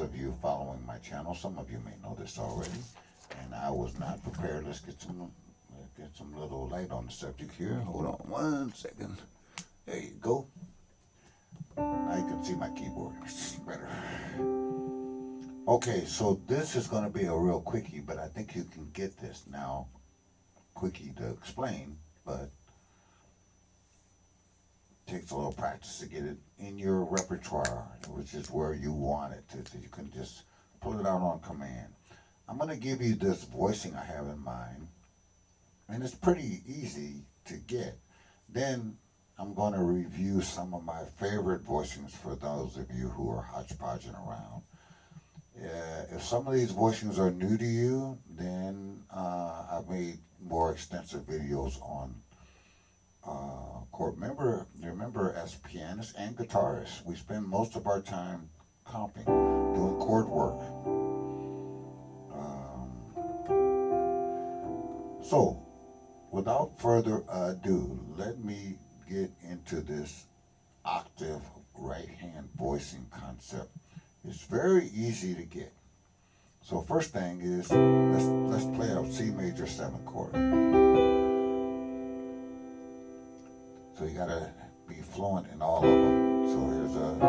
of you following my channel. Some of you may know this already, and I was not prepared. Let's get some little light on the subject here. Hold on one second. There you go. Now you can see my keyboard. It's better. Okay, so this is going to be a real quickie, but I think you can get this now. Quickie to explain, but takes a little practice to get it in your repertoire, which is where you want it to. You can just pull it out on command. I'm going to give you this voicing I have in mind, and it's pretty easy to get. Then I'm going to review some of my favorite voicings for those of you who are hodgepodging around. If some of these voicings are new to you, then I've made more extensive videos on chord. Remember, as pianists and guitarists, we spend most of our time comping, doing chord work. So, without further ado, let me get into this octave right-hand voicing concept. It's very easy to get. So first thing is, let's play a C major 7 chord. So you gotta be fluent in all of them. So here's a D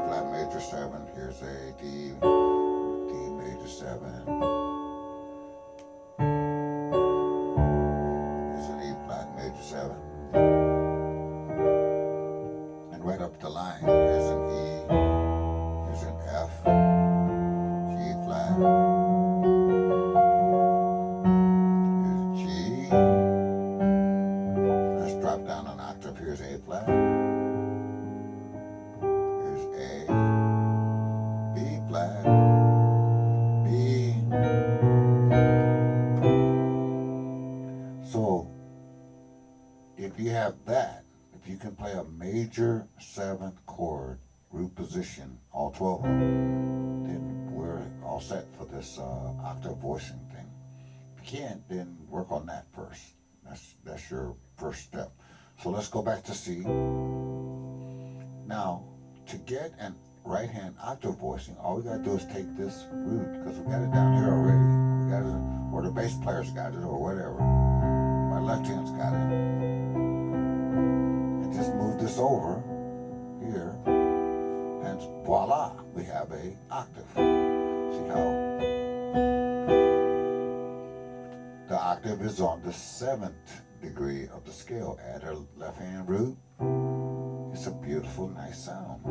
flat major 7, here's a D major 7, here's an E flat major 7, and right up the line, here's an E, here's an F, G flat, here's G, let's drop down an octave, here's A flat, here's A, B flat, B. So if you have that, if you can play a major 7th chord, root position, all 12 of them, then we're all set for this octave voicing thing. If you can't, then work on that first. That's your first step. So let's go back to C. Now, to get an right-hand octave voicing, all we gotta do is take this root, because we got it down here already. We got it, or the bass player's got it, or whatever. My left hand's got it. And just move this over here, and voila, we have a octave. See how the octave is on the 7th degree of the scale. Add a left hand root. It's a beautiful, nice sound.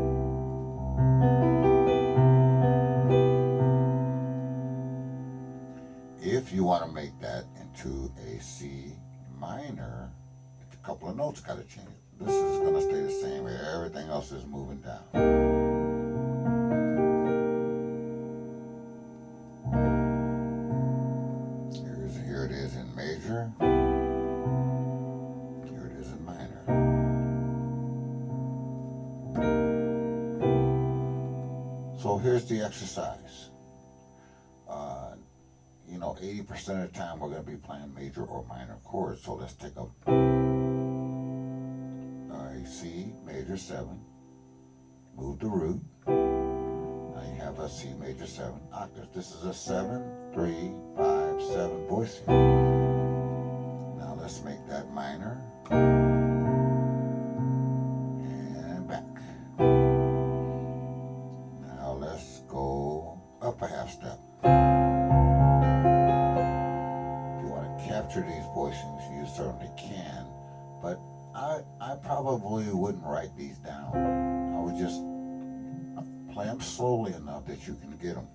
If you want to make that into a C minor, a couple of notes got to change. This is going to stay the same. Everything else is moving down. Here it is in major. Here it is in minor. So here's the exercise. 80% of the time we're going to be playing major or minor chords. So let's take a C major 7, move the root. Now you have a C major 7 octave. This is a 7, 3, 5, 7 voicing. Now let's make that minor. And back. Now let's go up a half step. If you want to capture these voicings, you certainly can, but I probably wouldn't write these down. I would just play them slowly enough that you can get them.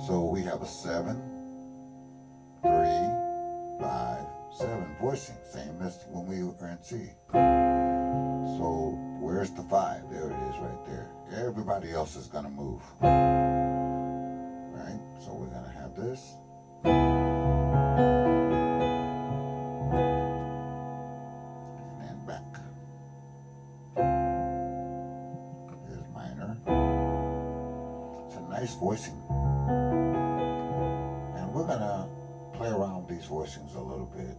So we have a 7, 3, 5, 7 voicing, same as when we were in C. So where's the 5? There it is right there. Everybody else is going to move. Right? So we're going to have this. And then back. Here's minor. It's a nice voicing. And we're going to play around with these voicings a little bit.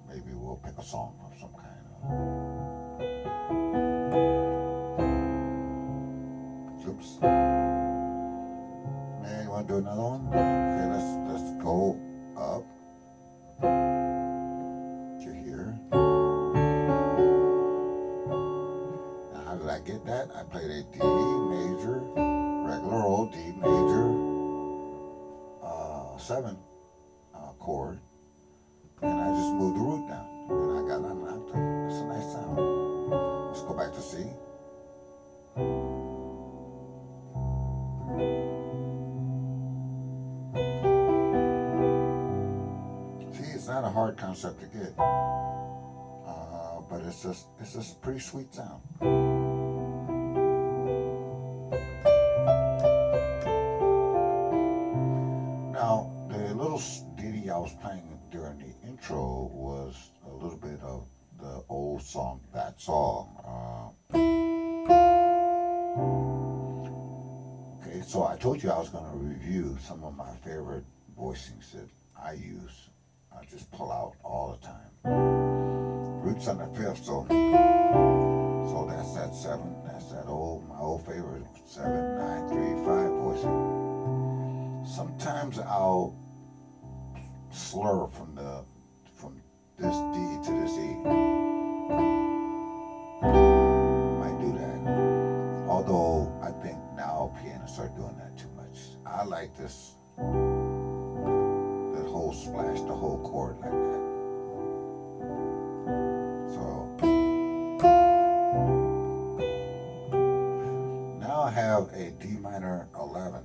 Maybe we'll pick a song of some kind of. Octaves. Man, you want to do another one? Okay, let's go up to here. Now, how did I get that? I played a D major, regular old D major, 7 chord, and I just moved the root down, and I got an octave. It's a nice sound. Let's go back to C. See, it's not a hard concept to get, but it's just a pretty sweet sound. Now, the little ditty I was playing during the intro was a little bit of the old song, That Song. Okay, so I told you I was going to review some of my favorite voicings that I use. I just pull out all the time. Roots on the fifth, so that's that 7. That's that my old favorite 7, 9, 3, 5 voicing. Sometimes I'll slur from this D to this E. Might do that. Although I think now pianists are doing that too much. I like this, that whole splash, the whole chord like that. So now I have a D minor 11,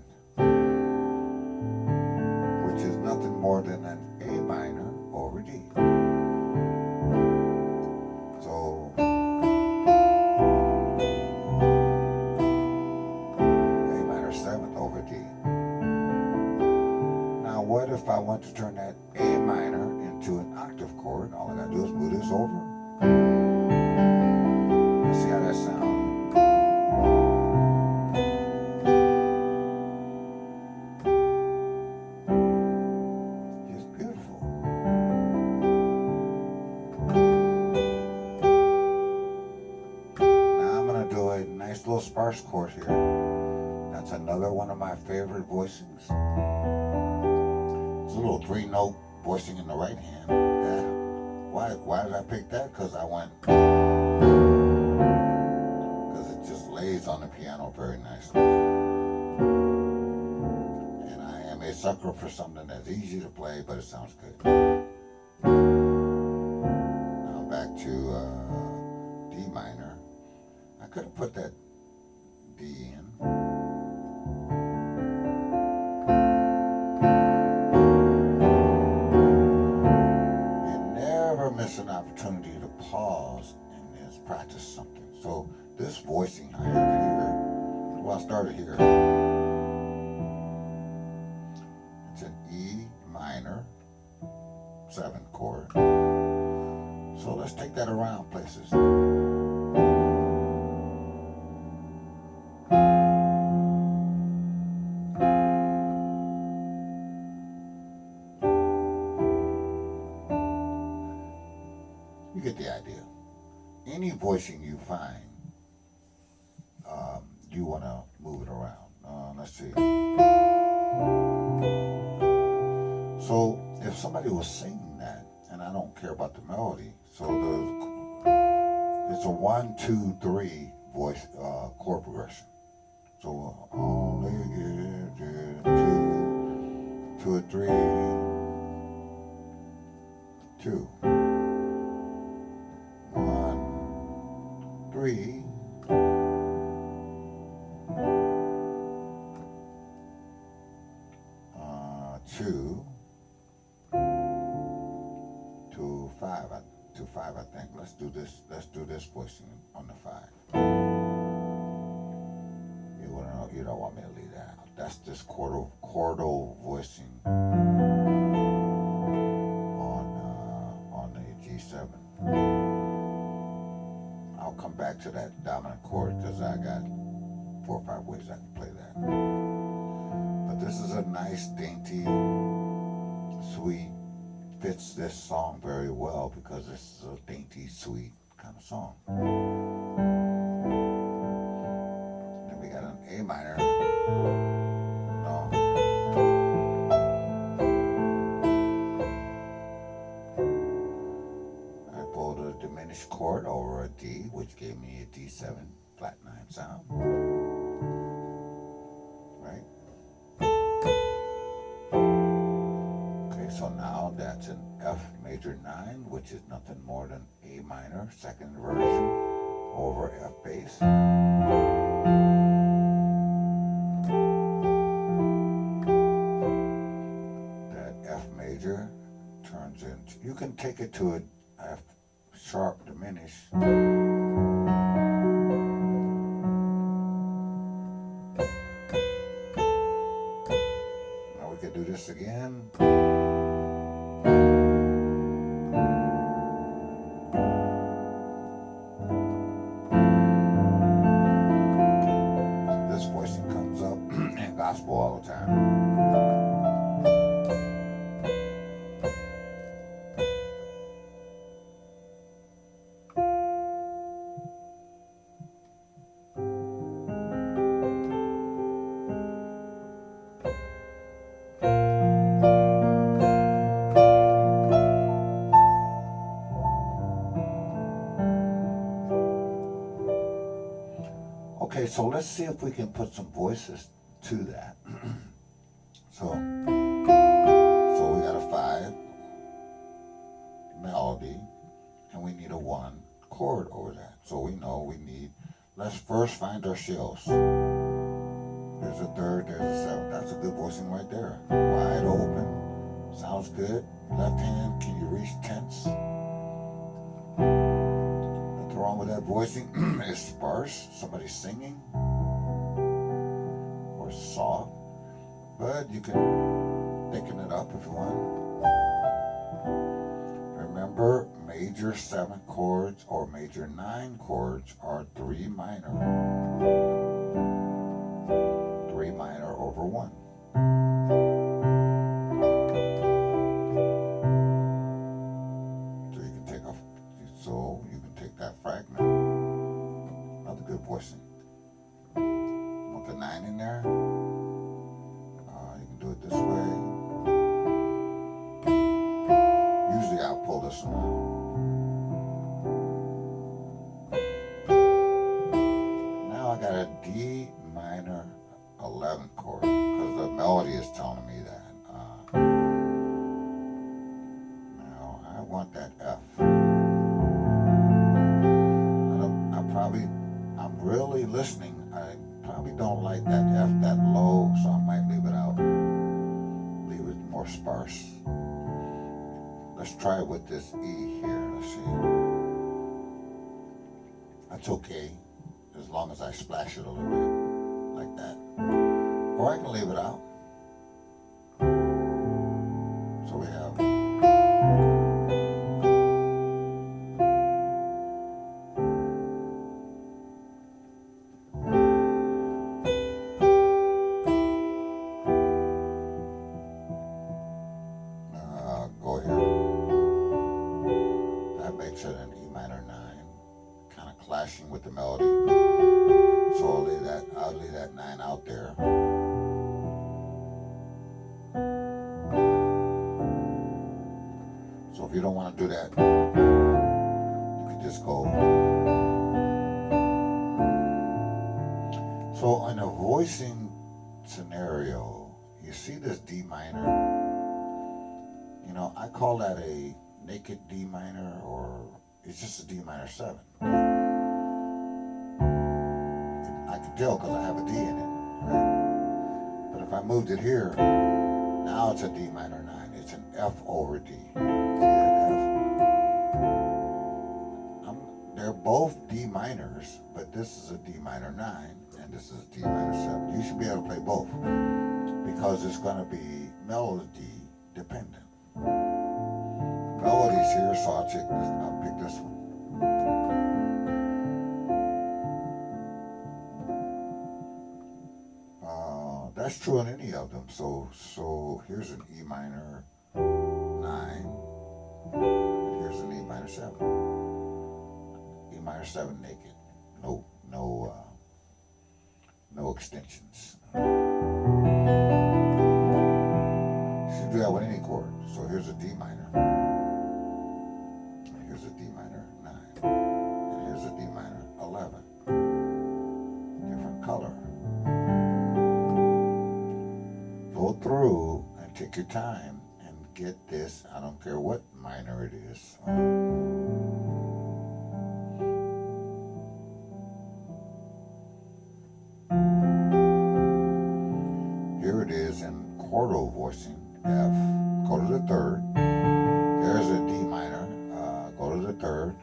which is nothing more than an A minor over D. So A minor 7th over D. Now what if I want to turn that A minor into an octave chord? All I gotta do is move this over. Let's see how that sounds. Little sparse chord here. That's another one of my favorite voicings. It's a little 3-note voicing in the right hand. Yeah. Why did I pick that? Because it just lays on the piano very nicely. And I am a sucker for something that's easy to play, but it sounds good. Now back to D minor. I could have put that D in. You never miss an opportunity to pause and just practice something. So this voicing I have here, well, I started here. It's an E minor 7 chord. So let's take that around places. You get the idea. Any voicing you find, you want to move it around. Let's see. So if somebody was singing that, and I don't care about the melody, so it's a 1, 2, 3 voice chord progression. So only get 2, 2 or 3, 2. 1, 3, 2, 2, 5. 2, 5. I think. Let's do this voicing on the 5. You don't want me to leave that out. That's this chordal voicing on the G7. I'll come back to that dominant chord because I got 4 or 5 ways I can play that. But this is a nice, dainty, sweet, fits this song very well because this is a dainty, sweet kind of song. Then we got an A minor. No. I pulled a diminished chord over a D, which gave me a D7 flat 9 sound. Right? Okay, so now that's an F major 9, which is nothing more than A minor, second inversion, over F bass. That F major turns into, you can take it to a F sharp diminish. Now we can do this again. This voicing comes up in gospel all the time. Okay, so let's see if we can put some voices to that. So we got a 5 melody, and we need a 1 chord over that. So we know we need, let's first find our shells. There's a third, there's a 7. That's a good voicing right there. Wide open, sounds good. Left hand, can you reach tenths? Nothing wrong with that voicing. It's sparse, somebody singing, or soft, but you can thicken it up if you want. Remember, major 7 chords or major 9 chords are 3 minor. 3 minor over 1. So you can take that fragment. Another good voicing. Want the 9 in there? You can do it this way. Usually I'll pull this one out. Now I got a D minor 11 chord because the melody is telling me that. Now I want that F. I'm really listening. I probably don't like that F that low, so I might leave it out. Leave it more sparse. Let's try it with this E here. Let's see. That's okay, as long as I splash it a little bit, like that. Or I can leave it out. So we have. Go here. That makes it an E minor 9, kind of clashing with the melody. So I'll lay that 9 out there. So if you don't want to do that, you can just go. So in a voicing scenario, you see this D minor. You know, I call that a naked D minor, or it's just a D minor 7. I can tell because I have a D in it, right? But if I moved it here, now it's a D minor 9. It's an F over D. See that F? They're both D minors, but this is a D minor 9, and this is a D minor 7. You should be able to play both because it's going to be melody dependent. Melodies here, so I'll pick this one. That's true in any of them. So here's an E minor 9, and here's an E minor 7. E minor 7 naked. No no extensions. You should do that with any chord. So here's a D minor. Here's a D minor 9. And here's a D minor 11. Different color. Go through and take your time and get this. I don't care what minor it is. Here it is in quarto voicing. F. Go to the third. There's a D minor. Go to the third.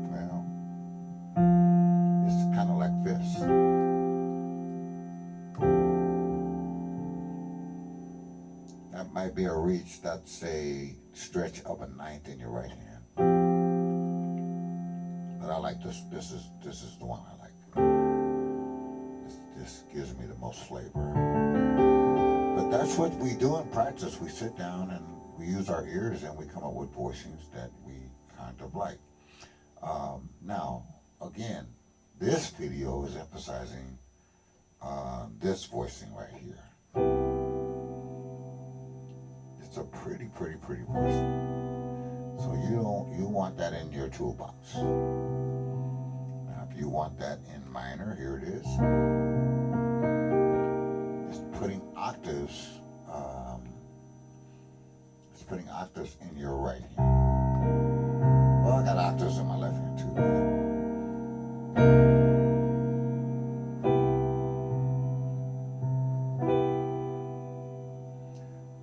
Well, it's kind of like this. That might be a reach. That's a stretch of a ninth in your right hand. But I like this. This is the one I like. This gives me the most flavor. But that's what we do in practice. We sit down and we use our ears and we come up with voicings that we kind of like. Now, again, this video is emphasizing this voicing right here. It's a pretty voicing. So you want that in your toolbox. Now, if you want that in minor, here it is. Putting octaves, it's putting octaves in your right hand. Well, I got octaves in my left hand too.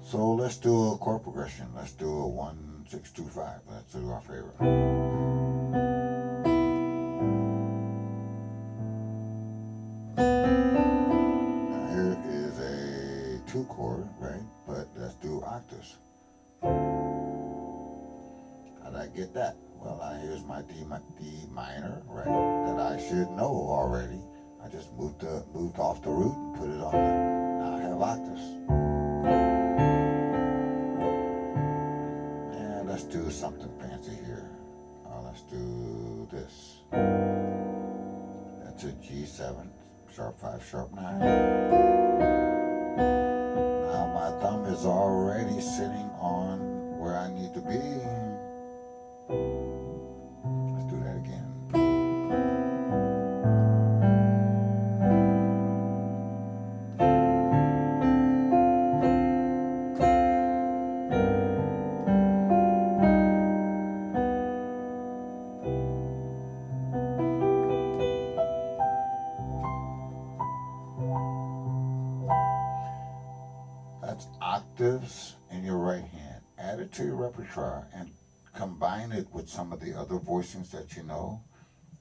So let's do a chord progression. Let's do a 1, 6, 2, 5. Let's do our favorite. Two chord, right? But let's do octaves. How'd I get that? Well, here's my D minor, right? That I should know already. I just moved off the root and put it on the. Now I have octaves. And let's do something fancy here. Let's do this. That's a G7, sharp 5, sharp 9. My thumb is already sitting on where I need to be. Let's do that again. That's octaves in your right hand. Add it to your repertoire and combine it with some of the other voicings that you know.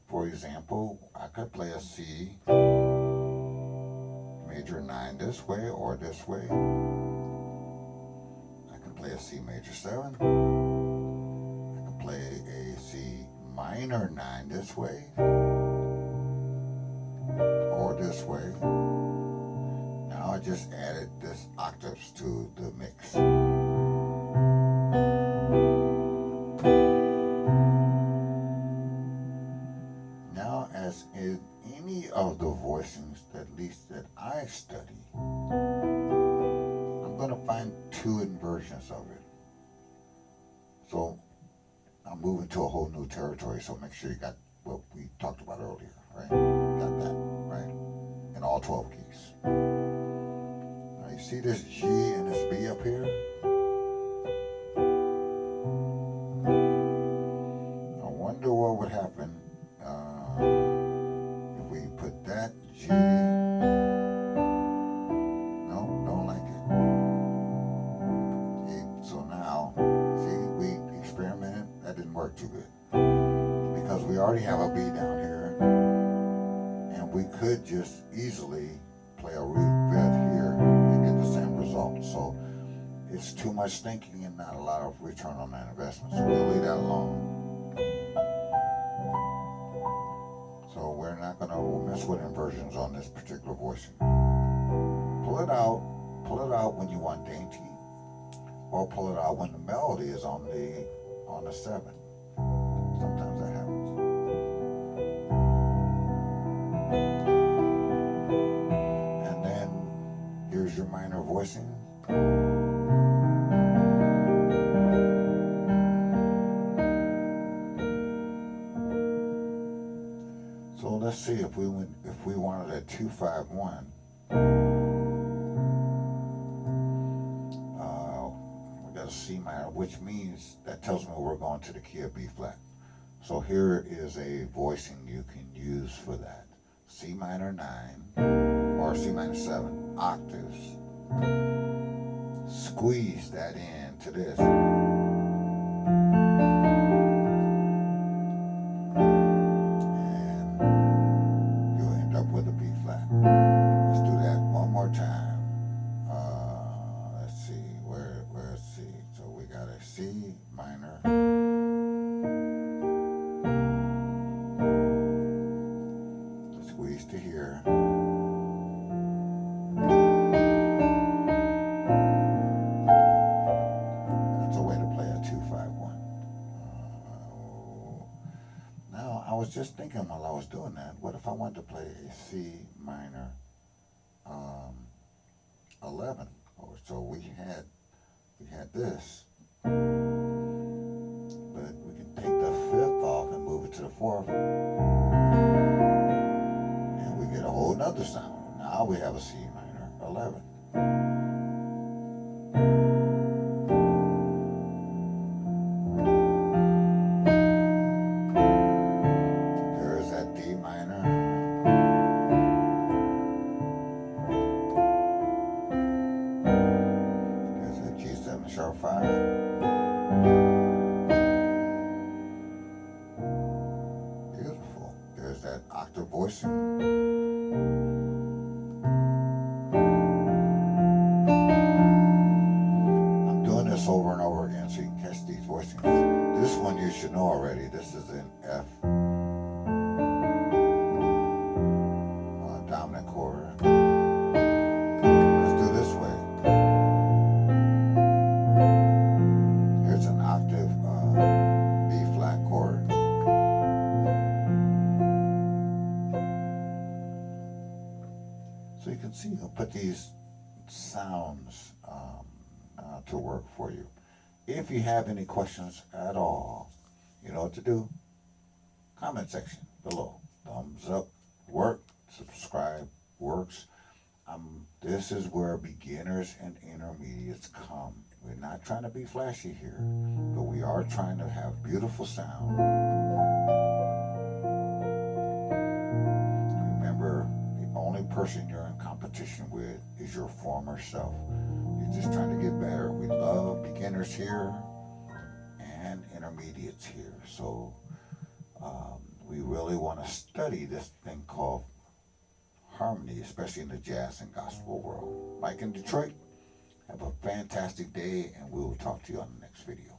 For example, I could play a C major 9 this way or this way. I can play a C major 7. I can play a C minor 9 this way or this way. Now I just added this octaves to the mix. Now, as in any of the voicings, at least that I study, I'm going to find 2 inversions of it. So I'm moving to a whole new territory, so make sure you got what we talked about earlier, right? Got that, right? In all 12 keys. You see this G and this B up here? I wonder what would happen if we put that G. No, don't like it. So now, see, we experimented. That didn't work too good. Because we already have a B down here. And we could just easily play a root fifth here and get the same result. So it's too much thinking and not a lot of return on that investment. So we'll leave that alone. So we're not going to mess with inversions on this particular voicing. Pull it out when you want dainty, or pull it out when the melody is on the 7. Sometimes that happens. Here's your minor voicing. So let's see if we wanted a 2-5-1. We got a C minor, which means that tells me we're going to the key of B flat. So here is a voicing you can use for that. C minor 9 or C minor 7 octaves. Squeeze that into this. And you'll end up with a B flat. Let's do that one more time. Let's see, where's C? So we got a C minor. Squeeze to here. That's a way to play a 2-5-1. Now, I was just thinking while I was doing that, what if I wanted to play a C minor 11? So we had this, but we can take the 5th off and move it to the 4th, and we get a whole nother sound. Now we have a C minor 11. There's that D minor. There's that G7 sharp 5. Beautiful. There's that octave voicing. I'm doing this over and over again so you can catch these voicings. This one you should know already. This is an F dominant chord. Let's do this way. Here's an octave B flat chord. So you can see, I'll put these sounds to work for you. If you have any questions at all, you know what to do. Comment section below. Thumbs up, work, subscribe, works. This is where beginners and intermediates come. We're not trying to be flashy here, but we are trying to have beautiful sound. Remember, the only person you're in competition with is your former self. You're just trying to get better. We love beginners here and intermediates here. So we really want to study this thing called harmony, especially in the jazz and gospel world. Mike in Detroit, have a fantastic day, and we will talk to you on the next video.